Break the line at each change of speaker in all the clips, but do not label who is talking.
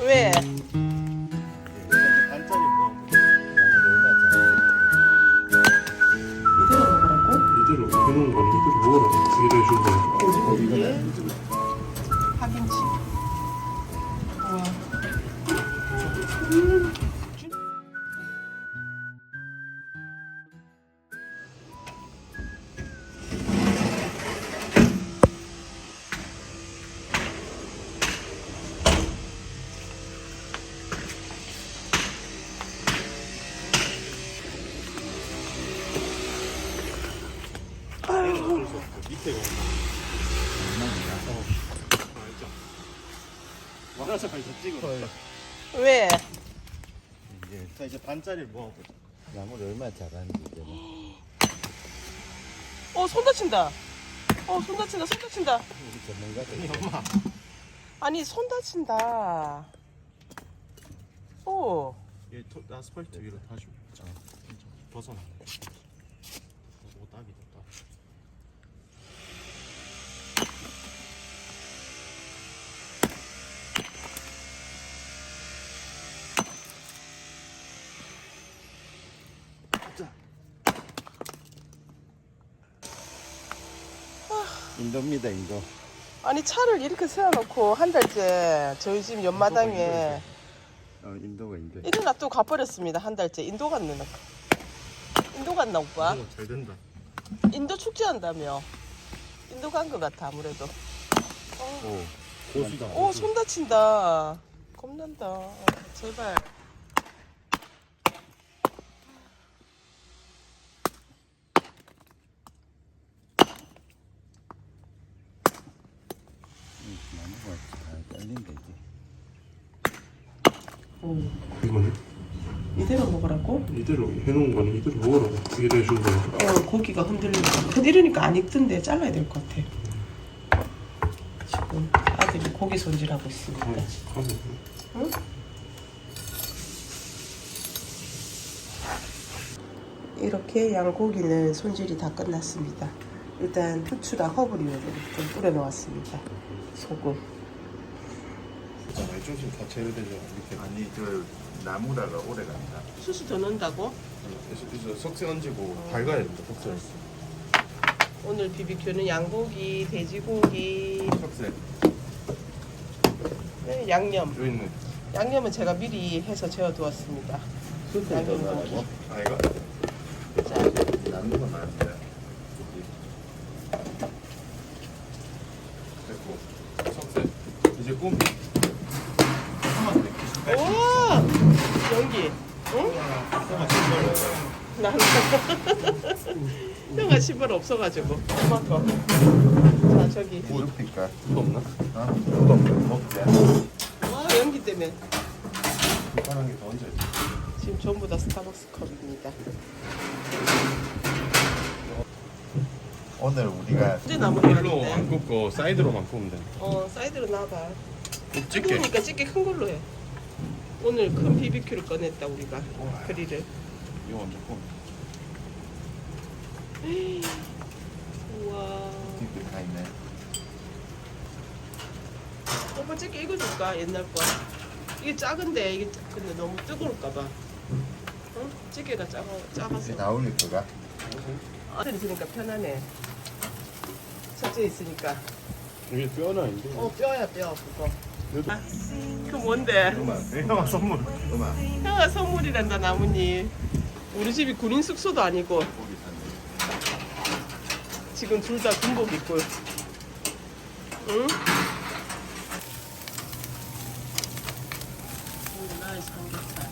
왜?
반짜리 뭐
이대로 먹으라고?
이대로 해놓은 거는 이대로 먹으라고 이래 해준 거야.
어디에? 파김치. 우와.
밑에가 알죠? 와서 가서 찍어.
왜?
자 이제 반짜리를 모아보자.
나무를 얼마나 잘하는지 때문에.
손 다친다. 손 다친다. 손 다친다.
우리 전문가들.
아니 엄마.
아니, 손 다친다. 오.
얘 아스팔트 위로 다시 자 벗어나. 오 딱이다 딱.
인도입니다, 인도.
아니, 차를 이렇게 세워놓고 한 달째 저희 집 옆마당에
인도가 인도.
이래 놔두고 가버렸습니다. 한 달째. 인도 갔네. 인도 갔나, 오빠?
오, 잘 된다.
인도 축제한다며. 인도 간 것 같아, 아무래도.
오,
고수다.
오, 손 다친다. 겁난다. 제발.
나무가 잘 잘린다 이제.
이거는
이대로 먹으라고?
이대로 해놓은 거는 이대로 먹으라고 이래 해준 거야.
고기가 흔들리니까 안 익던데 잘라야 될 것 같아. 지금 아들이 고기 손질하고 있습니다.
가면
응? 이렇게 양고기는 손질이 다 끝났습니다. 일단 후추랑 허브리를 좀 뿌려 놓았습니다. 소금.
조금 다 제외되려 이렇게.
아니 저 나무라가 오래 간다.
수수 더 넣는다고?
이제 석쇠 얹고 밝아야 된다. 석쇠.
오늘 BBQ는 양고기, 돼지고기,
석쇠.
네, 양념.
여기 있네.
양념은 제가 미리 해서 재워두었습니다.
숯을 더 넣으라고?
아 이거?
자,
나무가 많은데.
됐고. 석쇠. 이제 꿈.
우와! 연기. 응? 나는 형아 신발 없어가지고 엄마 거. 자, 저기.
뭐 높일까?
또 없나?
또 먹자.
와, 연기 때문에
불편한 게 더 얹어야지.
지금 전부 다 스타벅스 컵입니다.
오늘 우리가
근데 나무
일로 안
나는데.
굽고 사이드로만 구우면 돼.
사이드로 놔봐.
굽집게.
뜨거우니까 집게 큰 걸로 해. 오늘 큰 BBQ를 꺼냈다 우리가 그릴을.
이거 먼저 구우면
우와.
집에 다 있네.
오빠 집게 이거 줄까? 옛날 거. 이게 작은데 이게 근데 너무 뜨거울까봐. 응? 찌개가 작아서.
이제 다 올릴 거가?
아들 있으니까 편하네. 첫째 있으니까.
이게 뼈는 아닌데.
뼈야 뼈 그거.
그래도-
아, 그 뭔데?
형아 선물.
음악.
형아 선물이란다 나뭇잎. 우리 집이 군인 숙소도 아니고
고기 샀네.
지금 둘 다 군복 입고. 응? 나의 삼겹살.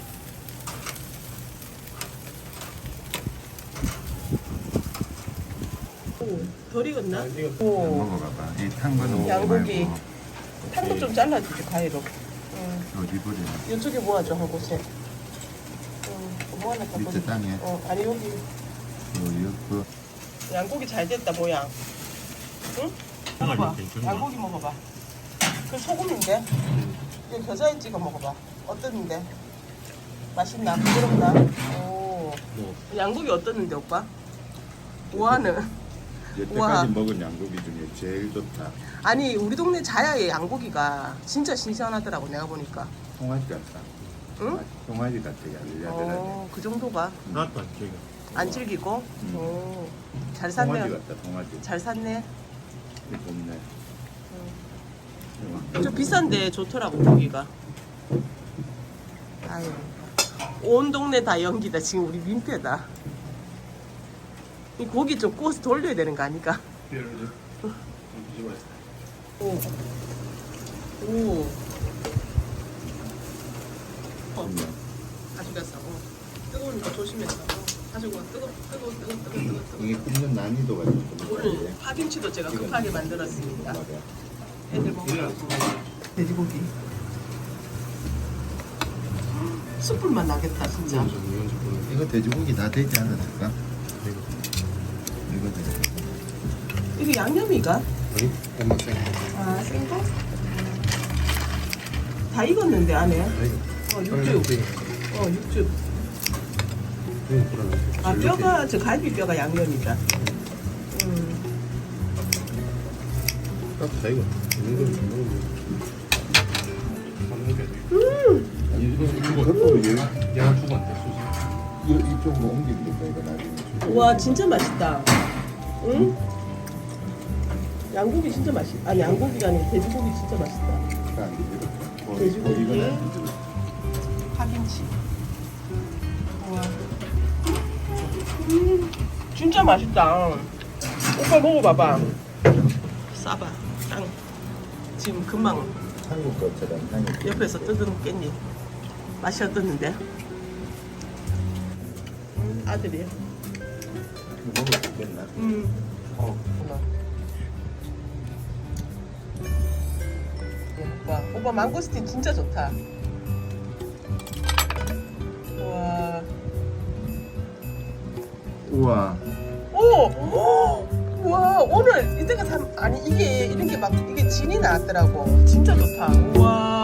오, 덜 익었나?
안 익었다.
오,
먹어봐봐. 이 탄 거는 먹지
양고기.
말고
탄도 좀 잘라주지 가위로. 응.
어디 버려?
이쪽에 모아줘 한 곳에. 뭐 하나 더
밑에
버려.
땅에
아니 여기
그
양고기 잘 됐다 모양. 응?
형아
먹어봐.
괜찮나?
양고기 먹어봐. 그 소금인데? 이거 겨자에 찍어 먹어봐. 어떠는데? 맛있나? 부드럽나? 오.
뭐
양고기 어떠는데 오빠? 뭐하는? 우와.
여태까지 먹은 양고기 중에 제일 좋다.
아니 우리 동네 자야의 양고기가 진짜 신선하더라고 내가 보니까.
송아지 같다.
응?
송아지 같아, 야들야들하게.
그 정도가
나도 안 저기.
안 질기고. 잘
송아지
샀네.
같다, 송아지.
잘 샀네.
이게 좋네.
좀 비싼데 좋더라고 고기가. 아유, 온 동네 다 연기다. 지금 우리 민폐다. 이 고기 좀 구워서 돌려야 되는 거 아닐까? 오. 오. 가져갔어. 뜨거우니까 조심해서. 가지고 와. 뜨거.
이게 굽는 난이도가 좀
오늘 파김치도 제가 급하게 만들었습니다. 애들 먹으라고. 돼지고기. 숯불만 나겠다 진짜.
이거 돼지고기 다 되지 않았을까? 이거 돼지.
이게 양념이가?
아니 엄마 생
아 생거? 다 익었는데 안에? 육즙. 육즙. 아 뼈가 저 갈비 뼈가 양념이다.
다 이거 얘가 죽었대 소스.
이쪽으로 옮기니까 이거 나중에.
와 진짜 맛있다. 응? 양고기 진짜 맛있. 아니 양고기가 아니고 돼지고기 진짜 맛있다. 돼지고기. 파김치. 우와. 진짜 맛있다. 오빠 먹어봐봐. 싸봐. 땅. 지금 금방
한국 것처럼 한국.
옆에서 뜯은 깻잎. 맛이 어떻는데? 아들이야.
먹을 수 있겠나?
오빠 망고스틴 진짜 좋다. 와.
우와.
오! 와 오늘 이때가 참 아니 이게 이런 게 막 이게 진이 나왔더라고. 진짜 좋다. 와.